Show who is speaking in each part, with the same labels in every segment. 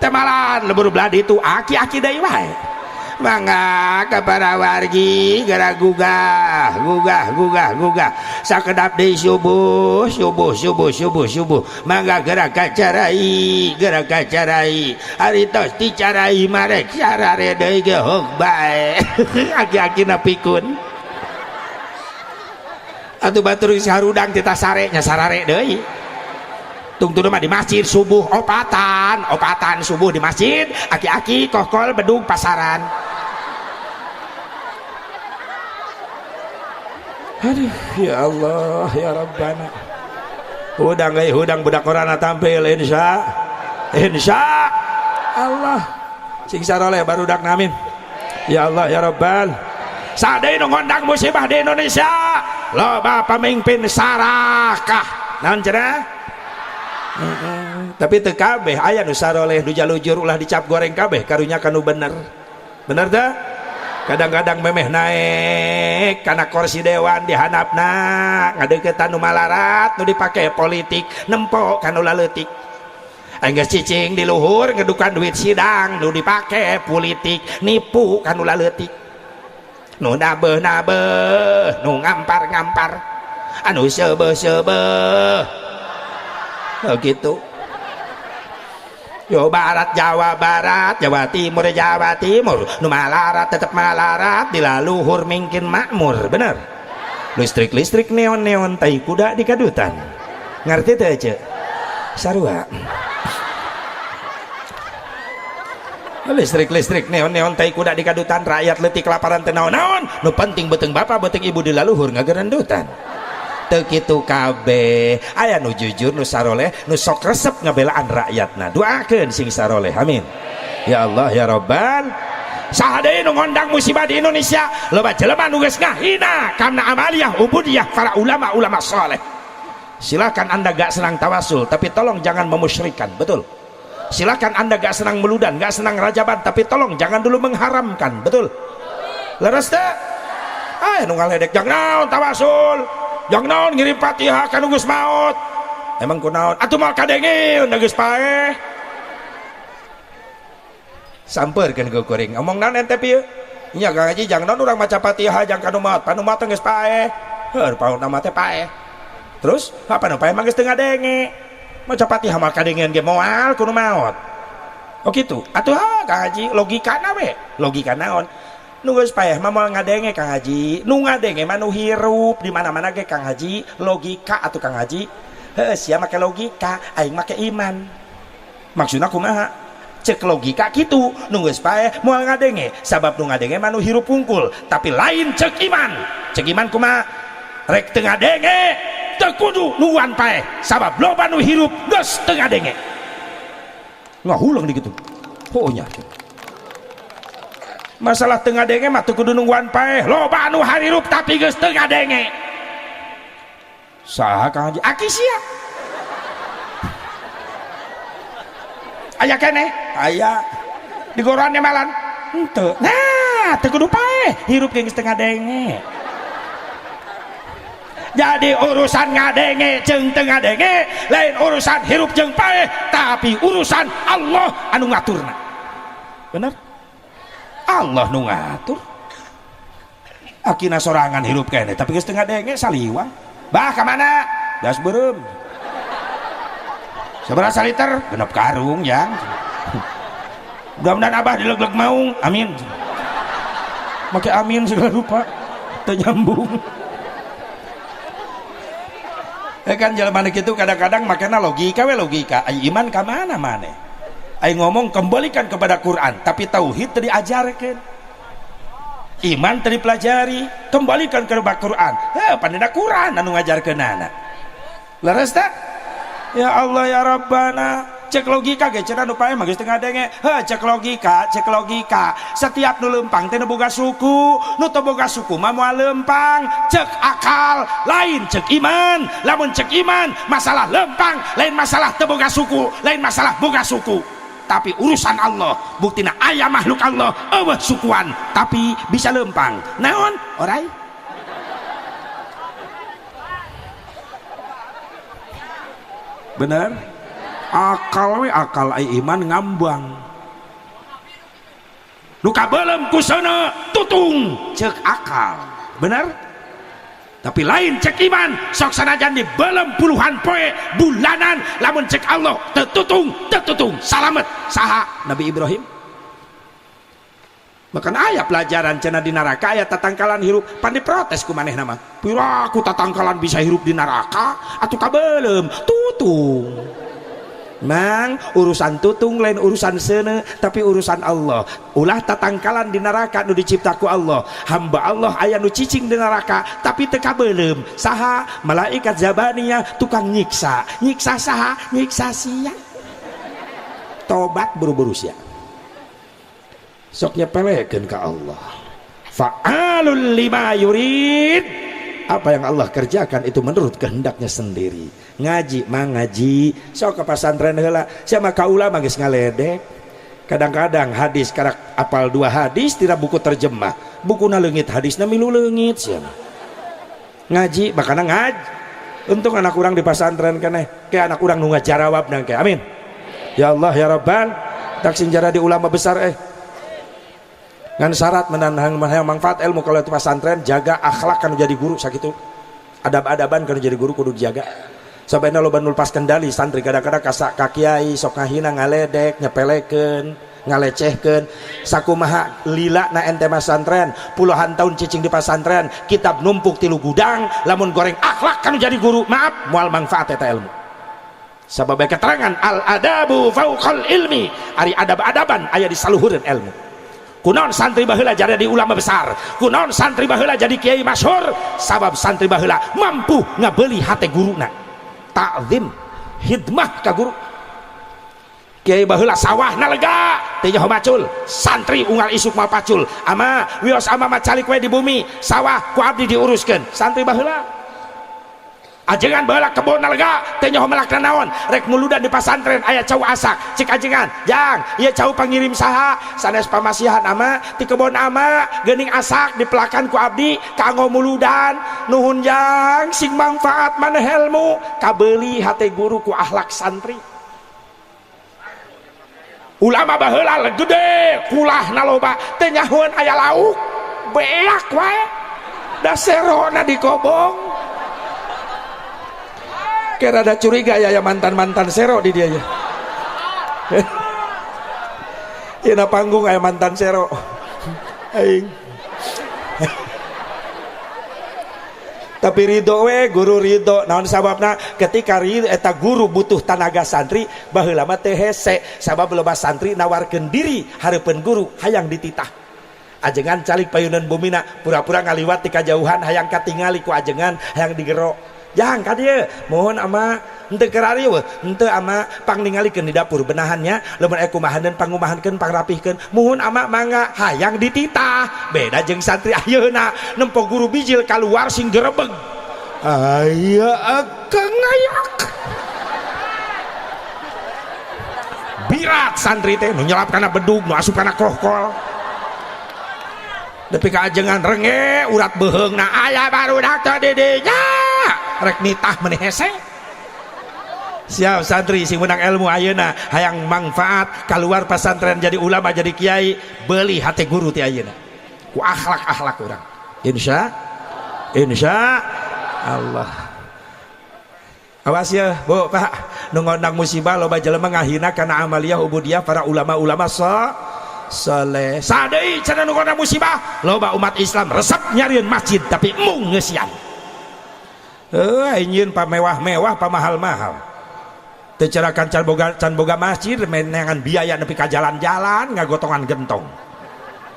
Speaker 1: temalan lebur beladi itu aki-aki deui wae mangga ka para wargi gara gugah sakedap deui subuh mangga gerak kacarai ari tos dicarai marek sarare deui ge hog bae aki-akina pikun atuh batur sarudang tita sarenya sarare deui tungtung mah di masjid subuh opatan subuh di masjid aki-aki kokol bedung pasaran aduh ya Allah ya Rabbana hudang budak korana tampil insya Allah sing saroleh barudak namin ya Allah ya Rabbal sadaya nu ngondang musibah di Indonesia loba pamimpin sarakah naon cenah tapi teu kabeh aya nu saroleh nu jalujur ulah dicap goreng kabeh karunya kanu bener teh kadang-kadang memeh naik kana kursi dewan dihanapna ngadeuketan nu malarat nu dipake politik nempo kanu laleutik anggeus cicing di luhur ngedukan duit sidang nu dipake politik nipu kanu laleutik nu nabeuh nu ngampar anu seubeuh gitu yo Jawa Barat Jawa Timur nu malarat tetep malarat dilaluhur mungkin makmur bener listrik neon tai kuda di kadutan ngerti teh ceuk sarua listrik neon tai kuda di kadutan rakyat leutik kelaparan teh naon nu penting beuteung bapak beuteung ibu dilaluhur ngagerendutan teu kitu kabeh aya nu jujur nu saroleh nu sok resep ngabelaan rakyatna doakeun sing saroleh amin ya Allah ya Rabbal saha deui nu ngondang musibah di Indonesia loba jelema nu geus ngahina kana amaliyah ubudiyah para ulama saleh silakan anda gak senang tawasul tapi tolong jangan memusyrikan betul silakan anda gak senang meludan gak senang rajaban tapi tolong jangan dulu mengharamkan betul leres teh nu ngaledek jangan naon tawasul jangan naon ngirim Fatihah kanu geus maot emang kunaon atuh moal kadengin da geus paeh sampeurkeun ke kuring ngomong naon ente pieu nya Kang Haji jangan naon urang maca Fatihah jang kanu maot panu maot geus paeh heuh paut nama teh paeh terus apa nu paeh mah geus teu ngadenge maca Fatihah mah kadengin ge moal kudu maot oh kitu atuh Kang Haji logikana we logika naon nu geus paeh mah moal ngadenge Kang Haji nu ngadenge mah nu hirup di mana-mana ge Kang Haji logika atuh Kang Haji heuh sia make logika aing make iman maksudna kumaha cek logika kitu nu geus paeh moal ngadenge sabab nu ngadenge mah nu hirup hungkul tapi lain cek iman kumaha rek teu ngadenge teu kudu nuan paeh sabab loba nu hirup geus teu ngadenge ngahulang di kitu oh nya masalah tengah denge mah teu kudu nungguan paeh loba anu harirup tapi geus teu ngadenge saha Kang Haji aki sia aya keneh aya di goran malan henteu nah teu kudu paeh hirup geus teu ngadenge jadi urusan ngadenge jeung teu ngadenge lain urusan hirup jeung paeh tapi urusan Allah anu ngaturna bener Allah nu ngatur akina sorangan hirup kene tapi geus teu ngadenge saliwang bah ka mana das beureum sabaraha liter 6 karung yang mudah-mudahan abah dilegleg maung amin make amin segala rupa teu nyambung kan jalan kitu kadang-kadang makanya logika we logika ai iman ka mana maneh ai ngomong kembalikan kepada Quran tapi tauhid teu diajarkeun iman teu dipelajari kembalikan kepada Quran pandina Quran anu ngajarkeunana leres teh ya Allah ya Rabbana cek logika ge cenah nu paeh mah geus teu ngadenge cek logika setiap nu leumpang teh nu boga suku nu teu boga suku mah moal leumpang cek akal lain cek iman lamun cek iman masalah leumpang lain masalah teu boga suku lain masalah boga suku tapi urusan Allah buktina aya makhluk Allah eueuh sukuan tapi bisa leumpang naon orai bener akal ai iman ngambang nu kabeulem kusana tutung cek akal bener tapi lain cek iman sok sanajan di belum puluhan poe bulanan lamun cek Allah tetutung salamet saha Nabi Ibrahim makan aya pelajaran cenah di neraka aya tatangkalan hirup pan diprotes ku manehna mah piraku tatangkalan bisa hirup di neraka atuh kabeulem tutung mang urusan tutung lain urusan seuneu tapi urusan Allah ulah tatangkalan di neraka nu diciptaku Allah hamba Allah aya nu cicing di neraka tapi teu kabeulem saha malaikat zabaniyah tukang nyiksa saha nyiksa sia tobat buru-buru sia sok nyepelekeun ka Allah fa'alul lima yurid apa yang Allah kerjakan itu menurut kehendaknya sendiri ngaji ngaji sok ke pesantren heula sia mah kaula mah geus ngaledek kadang-kadang hadis karak apal 2 hadis tidak buku terjemah bukuna leungit hadisna milu leungit sia ngaji bakana ngaji untung anak urang di pesantren keneh ke anak urang nu ngajarawab nang ke amin ya Allah ya Rabbal tak sinjara di ulama besar ngan syarat menanang manfaat ilmu kalau itu pesantren jaga akhlak kan jadi guru sakitu adab-adaban kan jadi guru kudu dijaga sampai loba nulpas kendali santri kadang-kadang kasak ka kiai sok ngahina ngaledek nyepelekeun ngalecehkeun sakumaha lila na ente pesantren puluhan tahun cicing di pesantren kitab numpuk 3 gudang lamun goreng akhlak kan jadi guru maaf moal manfaat eta ilmu sabab keterangan al adabu fauqal ilmi ari adab-adaban aya di saluhureun ilmu kunaon santri baheula jadi di ulama besar kunaon santri baheula jadi kiai masyhur sabab santri baheula mampu ngabeuli hate guruna ta'zim hidmah ka guru kiai baheula sawahna lega teh nyaho macul santri unggal isuk mah pacul ama wios ama mah calik we di bumi sawah ku abdi diuruskeun santri baheula ajengan baheula kebonna lega teh nyaho melakna naon rek muludan di pasantren aya cau asak cik ajengan jang ieu cau pangirim saha sanes pamasihan ama ti kebon ama geuning asak dipelakan ku abdi kanggo muludan nuhun jang sing manfaat maneh ilmu kabeuli hate guru ku akhlak santri ulama baheula gede kulahna loba teh nyahoeun aya lauk beak wae da serona dikobong kira ada curiga ya mantan-mantan sero di dia ya ya panggung aya mantan sero aing tapi ridho we guru ridho naon sababna ketika ridho eta guru butuh tenaga santri baheula mah teu hese sabab loba santri nawarkeun diri hareupeun guru hayang dititah ajengan calik payunan bumina pura-pura ngaliwat ti kajauhan hayang katingali ku ajengan hayang digero jang ka dieu mohon ama henteu keur arieu henteu ama pang ningalikeun di dapur benahannya lamun aya kumahaneun pangumahankeun pangrapihkeun mohon ama mangga hayang dititah beda jeung santri ayeuna nempo guru bijil kaluar sing gerebeg aya akang ayak birat santri teh nu nyelap kana bedug nu asup kana kohkol depi ka ajengan renge urat beheungna aya barudak teh di dinya rek nitah meneh hese siap santri sing menang ilmu ayeuna hayang manfaat keluar pesantren jadi ulama jadi kiai beli hati guru ti ayeuna ku akhlak urang insya Allah awas ya bu pak nu ngondang musibah loba jelema ngahina kana amaliyah ubudiyah para ulama-ulama saleh sadeui cenah nu ngondang musibah loba umat Islam resep nyarieun masjid tapi mung ngeusian ingin pamewah-mewah pamahal-mahal tecerakan can boga masjid menengan biaya nepi ka jalan-jalan ngagotongan gentong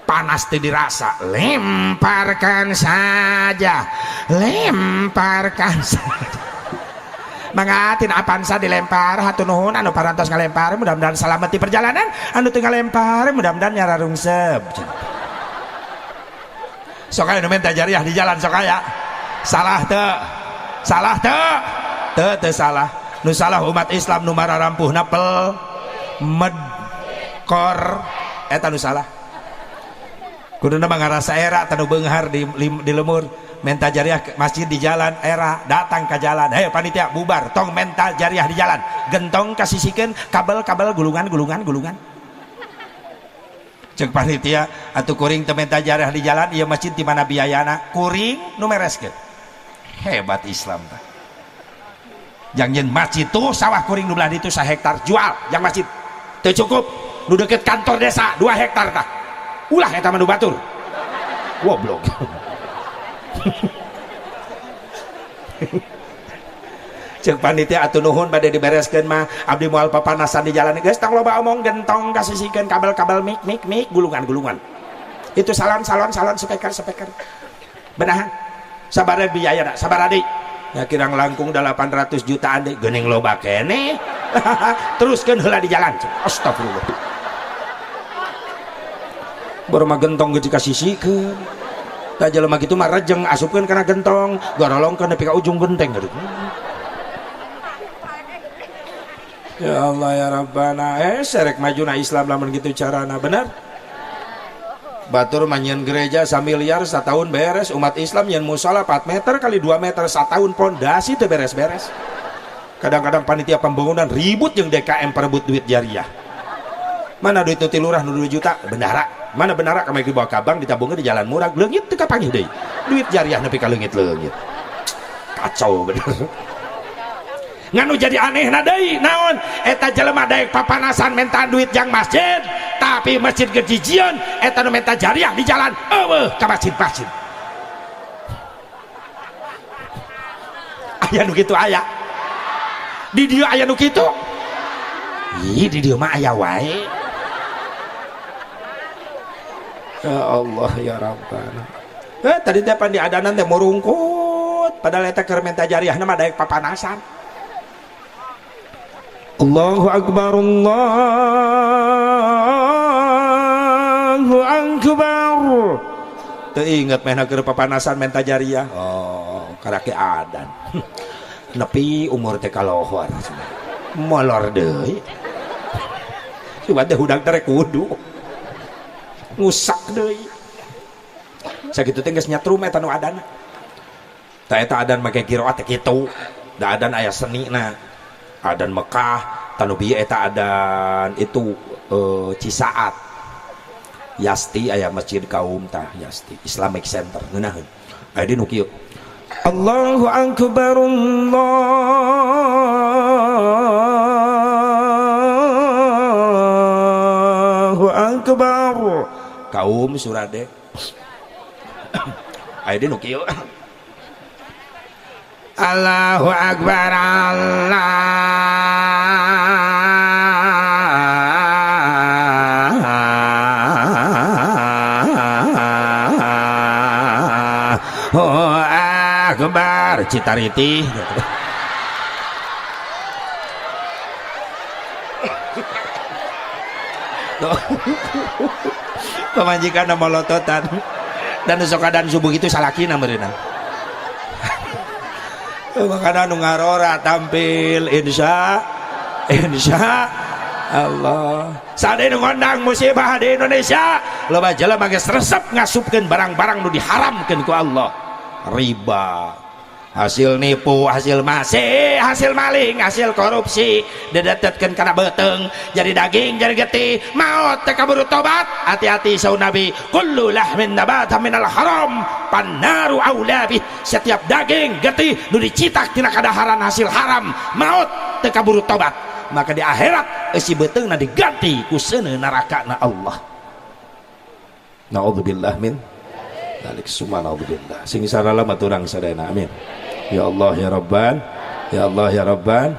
Speaker 1: panas teh dirasa lemparkan saja mangatin apansa dilempar hatur nuhun anu parantos ngalempar mudah-mudahan selamat di perjalanan anu teu ngalempar mudah-mudahan nyara rungsep sok aya nu menta jariah di jalan sok aya salah teu salah nu salah umat Islam nu mararampuh napel medkor eta nu salah kuduna mah ngarasa era tanu beunghar di lemur mental jariah masjid di jalan era datang ke jalan panitia bubar tong mental jariah di jalan gentong kasisikeun kabel gulungan cek panitia atuh kuring teu mental jariah di jalan ieu masjid di mana biayana kuring nu mereskeun hebat Islam tah jang nyeun masjid tuh sawah kuring nu belah ditu 1 hektar jual jang masjid teu cukup nu deket kantor desa 2 hektar tah ulah eta mah nu batur goblok cek panitia atuh nuhun bade dibereskeun mah abdi moal papanasan di jalan geus tong loba omong gentong kasisikeun kabel mik gulungan itu salon speaker benahan sabaraha biayana sabaraha deui ya kirang langkung 800 jutaan deui geuning loba keneh teruskeun heula di jalan astagfirullah baru mah gentong geus dikasisikeun tak jelema kitu mah rejeng asupkeun kana gentong garolongkeun nepi ka ujung genteng gitu. Ya Allah ya Rabbana serek majuna Islam lamun gitu carana bener batur manyeun gereja 1 miliar setahun beres umat Islam nyeun musola 4 meter kali 2 meter setahun pondasi teu beres-beres kadang-kadang panitia pembangunan ribut jeung DKM perebut duit jariah mana duit itu lurah 2 juta bendara mana bendara kami dibawa ke bank ditabungkeun di jalan murah leungit teu kapanggih deui duit jariah nepi ka leungit kacau bener nganu jadi aneh na deui naon eta jelema daek papanasan menta duit jang masjid tapi masjid gejijieun eta nu menta jariah di jalan eueuh ka masjid aya nu kitu aya di dieu aya nu kitu ih di dieu mah aya wae ya Allah ya Rabbana tadi teh pan di adanan teh murungkut padahal eta keur menta jariah mah daek papanasan Allahu Akbar Allahu Akbar teu inget mehna keur papanasan menta jariah oh karake adan nepi umur teh kalohor molor deui coba teh hudang teh kudu ngusak deui sakitu teh geus nyatrum eta nu adan tah eta adan make qiraat teh kitu da adan aya senina adan Mekah tanu bieu eta adan itu Cisaat Yasti aya masjid kaum tah Yasti Islamic Center ngeunaheun aya di nu kieu Allahu Akbar Allahu Akbar kaum surade aya di nu kieu Allahu Akbar Allahu Akbar Citariti pemajikan molototan dan sokadan subuh itu salakina meureunna makanya nu ngarora tampil insya Allah sadaya nu ngondang musibah di Indonesia loba jelema geus resep ngasupkeun barang-barang nu diharamkeun ku Allah riba hasil nipu hasil masih hasil maling hasil korupsi didetetkeun kana beuteng jadi daging jadi getih maot teh kaburu tobat hati-hati saun Nabi kullu lahmin nabata minal haram pannaru aula bih setiap daging getih nu dicitak tina kadaharan hasil haram maot teh kaburu tobat maka di akhirat si beutengna diganti ku seuneu nerakana Allah naudzubillah min dalik subhanallah sing sarala maturang sadayana amin ya Allah ya Rabban ya Allah ya Rabban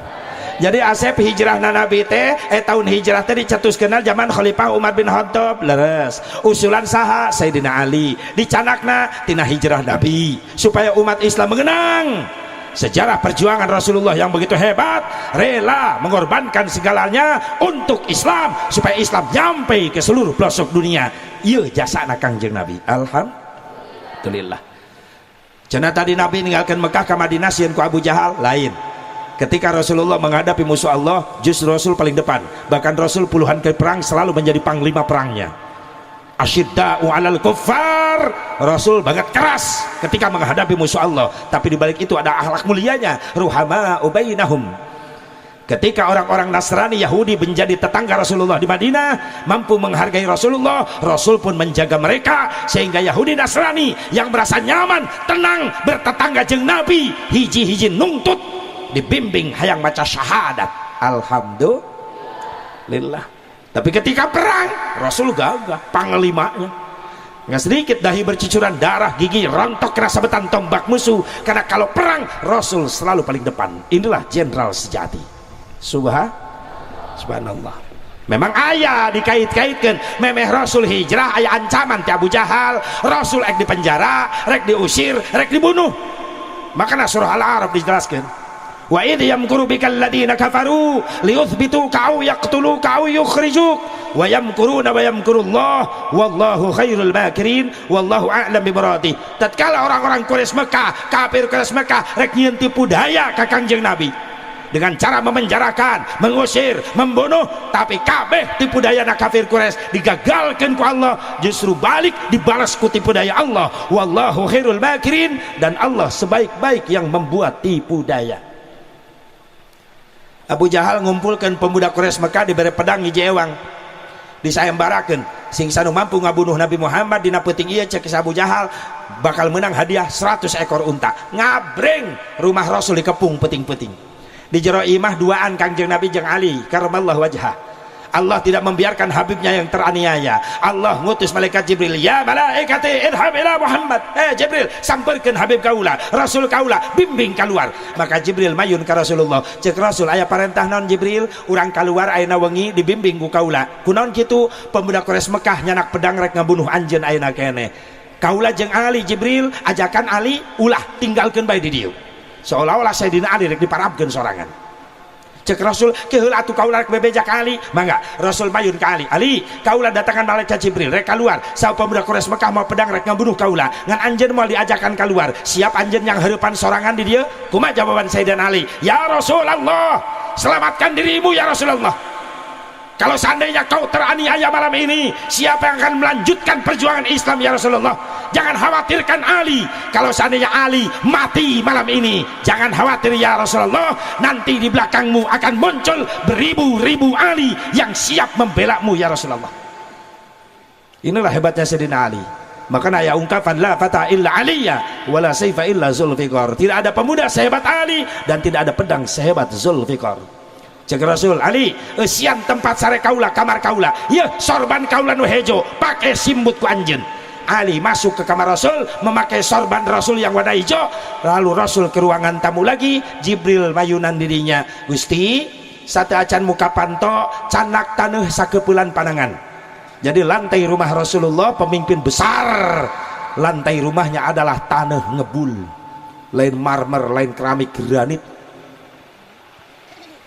Speaker 1: jadi asep hijrahna Nabi teh tahun hijrah teh dicetuskeun zaman Khalifah Umar bin Khattab leres usulan saha Sayyidina Ali dicanakna tina hijrah Nabi supaya umat Islam mengenang sejarah perjuangan Rasulullah yang begitu hebat rela mengorbankan segalanya untuk Islam supaya Islam nyampe ke seluruh pelosok dunia ieu jasana Kangjeng Nabi alhamdulillah. Cenah tadi Nabi ninggalkan Mekah ke Madinah sieun ku Abu Jahal lain. Ketika Rasulullah menghadapi musuh Allah, justru Rasul paling depan. Bahkan Rasul puluhan kali perang selalu menjadi panglima perangnya. Asyidda'u 'alal kuffar, Rasul banget keras ketika menghadapi musuh Allah, tapi di balik itu ada akhlak mulianya, ruhama'u bainahum. Ketika orang-orang Nasrani Yahudi menjadi tetangga Rasulullah di Madinah, mampu menghargai Rasulullah, Rasul pun menjaga mereka, sehingga Yahudi Nasrani yang merasa nyaman, tenang bertetangga jeung Nabi, hiji-hiji nungtut dibimbing hayang maca syahadat. Alhamdulillah. Tapi ketika perang, Rasul gagah panglimanya. Nggak sedikit dahi bercucuran darah, gigi rontok kena sabetan tombak musuh, karena kalau perang Rasul selalu paling depan. Inilah jenderal sejati. Subhanallah. Memang ayah dikait-kaitkan memeh Rasul hijrah, ayah ancaman ti Abu Jahal, Rasul rek dipenjara, rek diusir, rek dibunuh. Makanya surah Al-A'raf dijelaskan, wa idh yamkuru bikal ladina kafaru liyuthbituka aw yaqtuluka aw yukhrijuk wa yamkuruna wa yamkurullah wallahu khairul makirin wallahu a'lam bimuradih. Tatkala orang-orang Quraisy Mekah, kafir Quraisy Mekah rek nyieun tipu daya ka Kangjeng Nabi dengan cara memenjarakan, mengusir, membunuh, tapi kabeh tipu daya kafir Quraisy digagalkan ku Allah, justru balik dibalas ku tipu daya Allah. Wallahu khairul makirin, dan Allah sebaik-baik yang membuat tipu daya. Abu Jahal ngumpulkan pemuda Quraisy Mekah diberi pedang hiji ewang, disayembarakeun sing sanu mampu ngabunuh Nabi Muhammad dina peuting ieu cek Abu Jahal bakal menang hadiah 100 ekor unta. Ngabreng rumah Rasul dikepung peuting-peuting. Di jero imah duaan Kangjeng Nabi jeung Ali karramallahu wajhah. Allah tidak membiarkan Habibnya yang teraniaya. Allah ngutus malaikat Jibril, ya malaikati idhab ila Muhammad, Jibril samperkeun Habib kaula, Rasul kaula, bimbing keluar. Maka Jibril mayun ka Rasulullah, cek Rasul aya parentah naon Jibril, urang keluar ayeuna wengi dibimbing ku kaula. Kunaon kitu? Pemuda Quraisy Mekah nyanak pedang rek ngabunuh anjeun ayeuna kene. Kaula jeung Ali, Jibril ajakan Ali ulah tinggalkeun bae di dieu. Seolah-olah Sayyidina Ali rek diparabkeun sorangan. Cek Rasul, keheul atuh kaula rek bebejak Ali. Mangga Rasul mayun ka Ali, Ali kaula datangan malaikat Jibril rek keluar, saha pemuda Quraisy Mekah mau pedang rek ngabunuh kaula, ngan anjeun moal diajakan keluar, siap anjeun yang hareupan sorangan di dieu? Kumaha jawaban Sayyidina Ali? Ya Rasulullah, selamatkan dirimu ya Rasulullah. Kalau seandainya kau teraniaya malam ini, siapa yang akan melanjutkan perjuangan Islam ya Rasulullah? Jangan khawatirkan Ali. Kalau seandainya Ali mati malam ini, jangan khawatir ya Rasulullah, nanti di belakangmu akan muncul beribu-ribu Ali yang siap membelamu ya Rasulullah. Inilah hebatnya Sayyidina Ali. Makanya ya ungkapan la fata illa aliyya wala sayfa illa zulfiqar. Tidak ada pemuda sehebat Ali dan tidak ada pedang sehebat Zulfiqar. Cek Rasul, Ali sian tempat sare kaula, kamar kaula, ya sorban kaula nu hejo pakai simbut ku anjeun. Ali masuk ke kamar Rasul memakai sorban Rasul yang warna hijau. Lalu Rasul ke ruangan tamu lagi, Jibril mayunan dirinya, Gusti sate acan muka panto canak taneuh sakeupulan panangan. Jadi lantai rumah Rasulullah pemimpin besar, lantai rumahnya adalah tanah ngebul, lain marmer, lain keramik granit.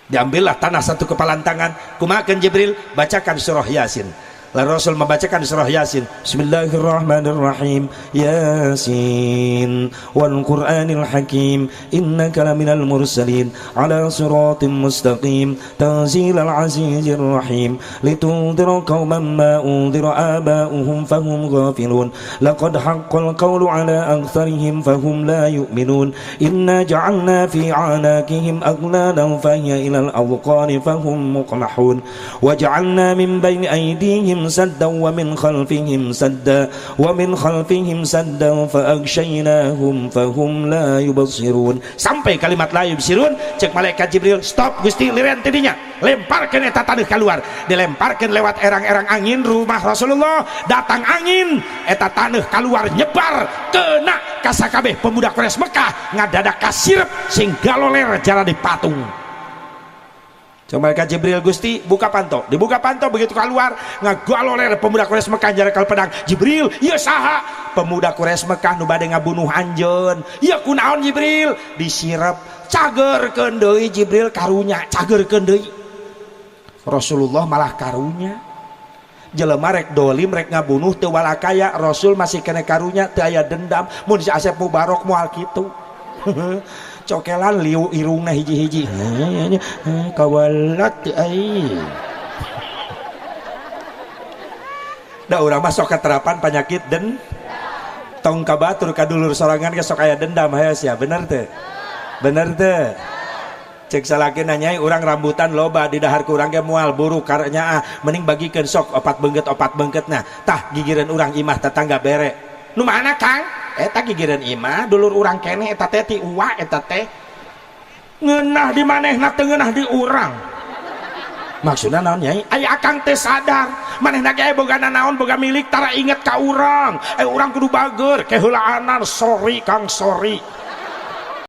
Speaker 1: Diambillah tanah satu kepalan tangan, kumakan Jibril bacakan surah Yasin. Lalu Rasul membacakan surah Yasin, Bismillahirrahmanirrahim, Yasin wal Qur'anil Hakim, innaka laminal mursalin ala siratim mustaqim, tanzilal azizir rahim, litundira qauman ma undira aba'uhum fahum ghafilun, laqad haqqal qawlu ala aktharihim fahum la yu'minun, inna ja'alna fi a'naqihim aghlalan fahiya ilal adqani fahum muqmahun, wa ja'alna min bayni aydihim sadda wa min khalfihim sadda wa min khalfihim sadda fa aghshaynahum fahum la yubsirun. Sampai kalimat la yubsirun, cek malaikat Jibril, stop Gusti, lirean tidinya, lemparkeun eta taneuh keluar. Dilemparkeun lewat erang-erang angin rumah Rasulullah, datang angin eta taneuh keluar nyebar kena ka sakabeh pemuda Quraisy Mekah, ngadadak kasirep sing galoler jara di patung. Malaikat Jibril, Gusti buka panto, dibuka panto, begitu keluar ngagaloler pemuda Quraisy Mekah jarakal pedang. Jibril, ieu saha? Pemuda Quraisy Mekah nu bade ngabunuh anjeun. Ieu kunaon Jibril? Disirep, cagerkeun deui Jibril karunya, cagerkeun deui. Rasulullah malah karunya. Jelema rek dolim rek ngabunuh teu walakaya, Rasul masih kena karunya, teu aya dendam. Mun si Asep Mubarok moal kitu. Cokelan liu irungna hiji-hiji kawalat ai. da urang mah sok katerapan penyakit den tong kabatur kadulur sorangan ke sok aya dendam hayos ya, bener teu? Bener teu? Cek salaki nanyai urang rambutan loba di dahar ku urang ge moal buru karenya mending bagikeun sok opat beungkeutna tah gigireun urang imah tetangga bere nu mana Kang eta gigireun imah dulur urang keneh eta teh ti uwa eta teh ngeunah di manehna teu ngeunah di urang maksudna naon nyai aya akang teh sadar manehna ge boga naon boga milik tara inget ka urang urang kudu bager keheulaan sorry Kang sorry